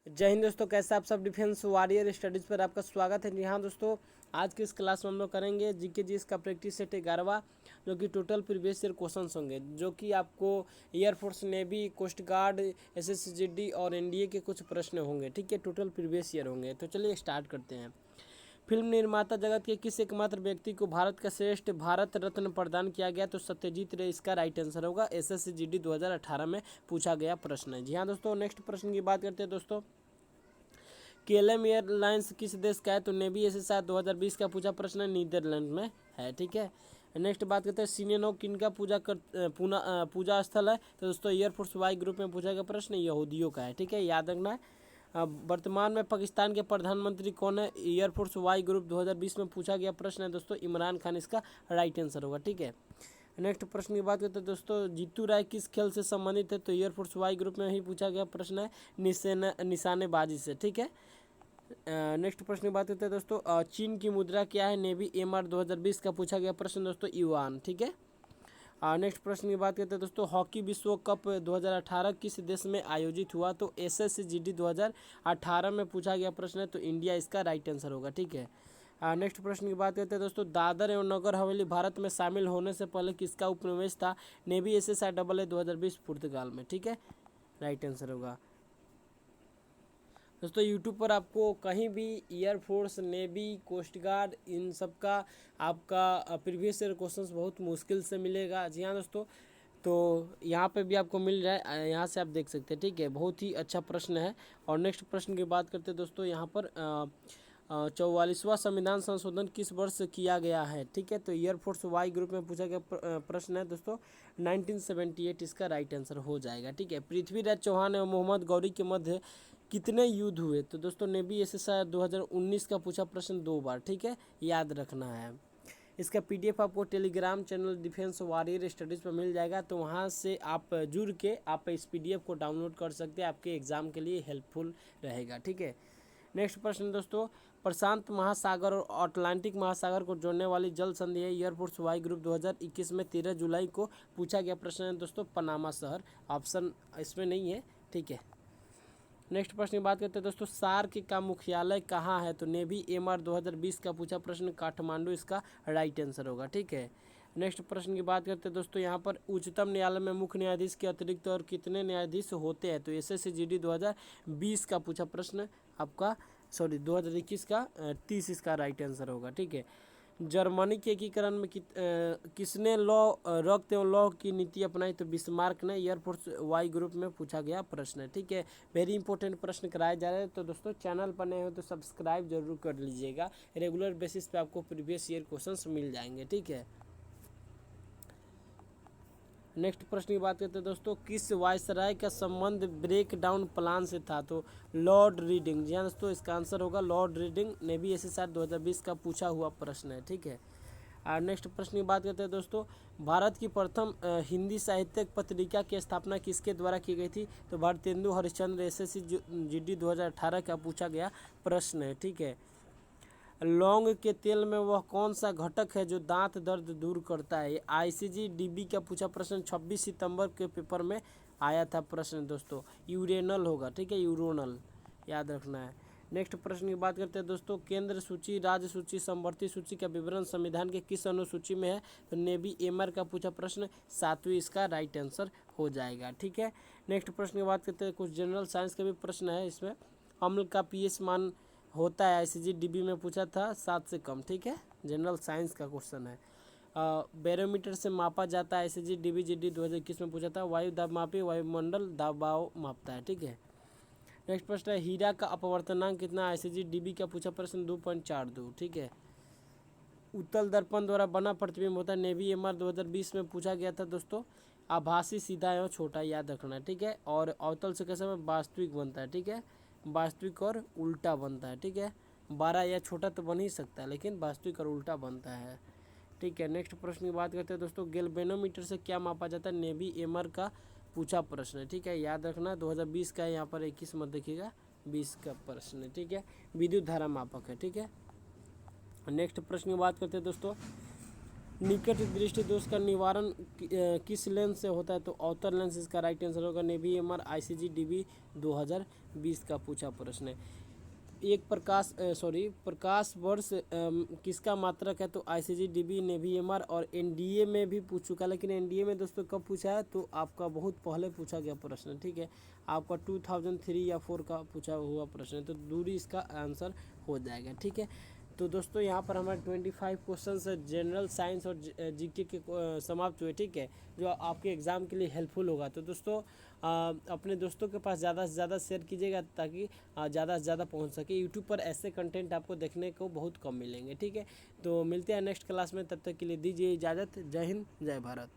जय हिंद दोस्तों, कैसे आप सब। डिफेंस वॉरियर स्टडीज़ पर आपका स्वागत है। जी हाँ दोस्तों, आज की इस क्लास में हम लोग करेंगे जीके जी इसका प्रैक्टिस सेट 11वां, जो कि टोटल प्रीवियस ईयर क्वेश्चंस होंगे, जो कि आपको एयरफोर्स, नेवी, कोस्ट गार्ड, एसएससीजीडी और एनडीए के कुछ प्रश्न होंगे। ठीक है, टोटल प्रीवियस ईयर होंगे। तो चलिए स्टार्ट करते हैं। फिल्म निर्माता जगत के किस एकमात्र व्यक्ति को भारत का श्रेष्ठ भारत रत्न प्रदान किया गया? तो सत्यजीत रे इसका राइट आंसर होगा। एसएससीजीडी 2018 में पूछा गया प्रश्न है। जी हाँ दोस्तों, नेक्स्ट प्रश्न की बात करते हैं दोस्तों। केलम एयरलाइंस किस देश का है? तो नेवी एस 2020 का पूछा प्रश्न है, नीदरलैंड में है। ठीक है, नेक्स्ट बात करते हैं सिनेनो किनका पूजा स्थल है? तो दोस्तों एयरफोर्स वाई ग्रुप में पूछा गया प्रश्न यहूदियों का है। ठीक है, याद रखना है। वर्तमान में पाकिस्तान के प्रधानमंत्री कौन है? एयरफोर्स वाई ग्रुप 2020 में पूछा गया प्रश्न है दोस्तों, इमरान खान इसका राइट आंसर होगा। ठीक है, नेक्स्ट प्रश्न की बात करते हैं दोस्तों, जीतू राय किस खेल से संबंधित है? तो एयरफोर्स वाई ग्रुप में ही पूछा गया प्रश्न है, निशानेबाजी से। ठीक है, नेक्स्ट प्रश्न की बात करते हैं दोस्तों, चीन की मुद्रा क्या है? नेवी एमआर 2020 का पूछा गया प्रश्न दोस्तों, युआन। ठीक है, नेक्स्ट प्रश्न की बात करते हैं दोस्तों, हॉकी विश्व कप 2018 किस देश में आयोजित हुआ? तो एसएससीजीडी 2018 में पूछा गया प्रश्न है, तो इंडिया इसका राइट आंसर होगा। ठीक है, नेक्स्ट प्रश्न की बात करते हैं दोस्तों, दादर एवं नगर हवेली भारत में शामिल होने से पहले किसका उपनिवेश था? नेवी SSIAA 2020 पुर्तगाल में। ठीक है, राइट आंसर होगा। दोस्तों यूट्यूब पर आपको कहीं भी एयरफोर्स, नेवी, कोस्ट गार्ड, इन सब का आपका प्रीवियस ईयर क्वेश्चंस बहुत मुश्किल से मिलेगा। जी हाँ दोस्तों, तो यहाँ पे भी आपको मिल रहा है, यहाँ से आप देख सकते हैं। ठीक है, बहुत ही अच्छा प्रश्न है। और नेक्स्ट प्रश्न की बात करते हैं दोस्तों, यहाँ पर 44वां संविधान संशोधन किस वर्ष किया गया है? ठीक है, तो एयरफोर्स वाई ग्रुप में पूछा गया प्रश्न है दोस्तों, 1978 इसका राइट आंसर हो जाएगा। ठीक है, पृथ्वीराज चौहान और मोहम्मद गौरी के मध्य कितने युद्ध हुए? तो दोस्तों नेवी एसएसआई 2019 का पूछा प्रश्न 2 बार। ठीक है, याद रखना है। इसका पीडीएफ आपको Telegram channel defence warrior studies पर मिल जाएगा, तो वहाँ से आप जुड़ के आप इस पीडीएफ को डाउनलोड कर सकते हैं, आपके एग्जाम के लिए हेल्पफुल रहेगा। ठीक है, नेक्स्ट प्रश्न दोस्तों, प्रशांत महासागर और अटलांटिक महासागर को जोड़ने वाली जल संधि है एयरफोर्स वाई ग्रुप 2021 में 13 जुलाई को पूछा गया प्रश्न है दोस्तों, पनामा शहर। ऑप्शन इसमें नहीं है। ठीक है, नेक्स्ट प्रश्न की बात करते हैं दोस्तों, सार्क का मुख्यालय कहाँ है? तो नेवी एमआर 2020 का पूछा प्रश्न, काठमांडू इसका राइट आंसर होगा। ठीक है, नेक्स्ट प्रश्न की बात करते हैं दोस्तों, यहाँ पर उच्चतम न्यायालय में मुख्य न्यायाधीश के अतिरिक्त और कितने न्यायाधीश होते हैं? तो एसएससीजीडी 2020 का पूछा प्रश्न आपका 2021 का 30 इसका राइट आंसर होगा। ठीक है, जर्मनी के एकीकरण में किसने रक्त एवं लौह की नीति अपनाई? तो बिस्मार्क ने। एयरफोर्स वाई ग्रुप में पूछा गया प्रश्न है। ठीक है, वेरी इंपॉर्टेंट प्रश्न कराए जा रहे हैं, तो दोस्तों चैनल पर नए हो तो सब्सक्राइब जरूर कर लीजिएगा। रेगुलर बेसिस पे आपको प्रीवियस ईयर क्वेश्चंस मिल जाएंगे। ठीक है, नेक्स्ट प्रश्न की बात करते हैं दोस्तों, किस वायसराय का संबंध ब्रेक डाउन प्लान से था? तो लॉर्ड रीडिंग। जी हाँ दोस्तों, इसका आंसर होगा लॉर्ड रीडिंग। नेवी एसएसआर 2020 का पूछा हुआ प्रश्न है। ठीक है, और नेक्स्ट प्रश्न की बात करते हैं दोस्तों, भारत की प्रथम हिंदी साहित्यिक पत्रिका की स्थापना किसके द्वारा की गई थी? तो भारतेंदु हरिश्चंद्र। एसएससीजीडी 2018 का पूछा गया प्रश्न है। ठीक है, लौंग के तेल में वह कौन सा घटक है जो दांत दर्द दूर करता है? आईसीजीडीबी का पूछा प्रश्न 26 सितंबर के पेपर में आया था प्रश्न दोस्तों, यूरेनल होगा। ठीक है, यूरोनल याद रखना है। नेक्स्ट प्रश्न की बात करते हैं दोस्तों, केंद्र सूची, राज्य सूची, समवर्ती सूची का विवरण संविधान के किस अनुसूची में है? तो नेवी एमआर का पूछा प्रश्न 7वीं इसका राइट आंसर हो जाएगा। ठीक है, नेक्स्ट प्रश्न की बात करते हैं, कुछ जनरल साइंस का भी प्रश्न है इसमें। अम्ल का पीएच मान होता है, आईसीजीडीबी में पूछा था 7 से कम। ठीक है, जनरल साइंस का क्वेश्चन है। बैरोमीटर से मापा जाता है, आईसीजीडीबी जीडी 2021 में पूछा था। वायु दाब मापी वायुमंडल दबाव मापता है। ठीक है, नेक्स्ट प्रश्न है, हीरा का अपवर्तनांक कितना? आईसीजीडीबी का पूछा प्रश्न 2.42। ठीक है, उत्तल दर्पण द्वारा बना प्रतिबिंब होता है, नेवी एमआर 2020 में पूछा गया था दोस्तों। आभासी, सीधा एवं छोटा, याद रखना है। ठीक है, और अवतल से कैसे वास्तविक बनता है? ठीक है, वास्तविक और उल्टा बनता है। ठीक है, 12 या छोटा तो बन ही सकता है, लेकिन वास्तविक और उल्टा बनता है। ठीक है, नेक्स्ट प्रश्न की बात करते हैं दोस्तों, गैल्वेनोमीटर से क्या मापा जाता है? नेवी एमआर का पूछा प्रश्न है। ठीक है, याद रखना 2020 का, यहाँ पर 21 मत देखिएगा, 20 का प्रश्न है। ठीक है, विद्युत धारा मापक है। ठीक है, नेक्स्ट प्रश्न की बात करते हैं दोस्तों, निकट दृष्टि दोष का निवारण किस लेंस से होता है? तो आउटर लेंस इसका राइट आंसर होगा। नेवी एमआर आईसीजीडीबी 2020 2020 का पूछा प्रश्न है। एक प्रकाश वर्ष किसका मात्रक है? तो आईसीजी, डीबी, नेवी, एमआर और एनडीए में भी पूछ चुका। लेकिन एनडीए में दोस्तों कब पूछा है? तो आपका बहुत पहले पूछा गया प्रश्न, ठीक है, आपका 2003 या 4 का पूछा हुआ प्रश्न है। तो दूरी इसका आंसर हो जाएगा, ठीक है। तो दोस्तों यहाँ पर हमारे 25 क्वेश्चन जनरल साइंस और जीके के समाप्त हुए, ठीक है, जो आपके एग्ज़ाम के लिए हेल्पफुल होगा। तो दोस्तों अपने दोस्तों के पास ज़्यादा से ज़्यादा शेयर कीजिएगा ताकि ज़्यादा से ज़्यादा पहुंच सके। यूट्यूब पर ऐसे कंटेंट आपको देखने को बहुत कम मिलेंगे, ठीक है। तो मिलते हैं नेक्स्ट क्लास में, तब तक के लिए दीजिए इजाज़त। जय हिंद, जय भारत।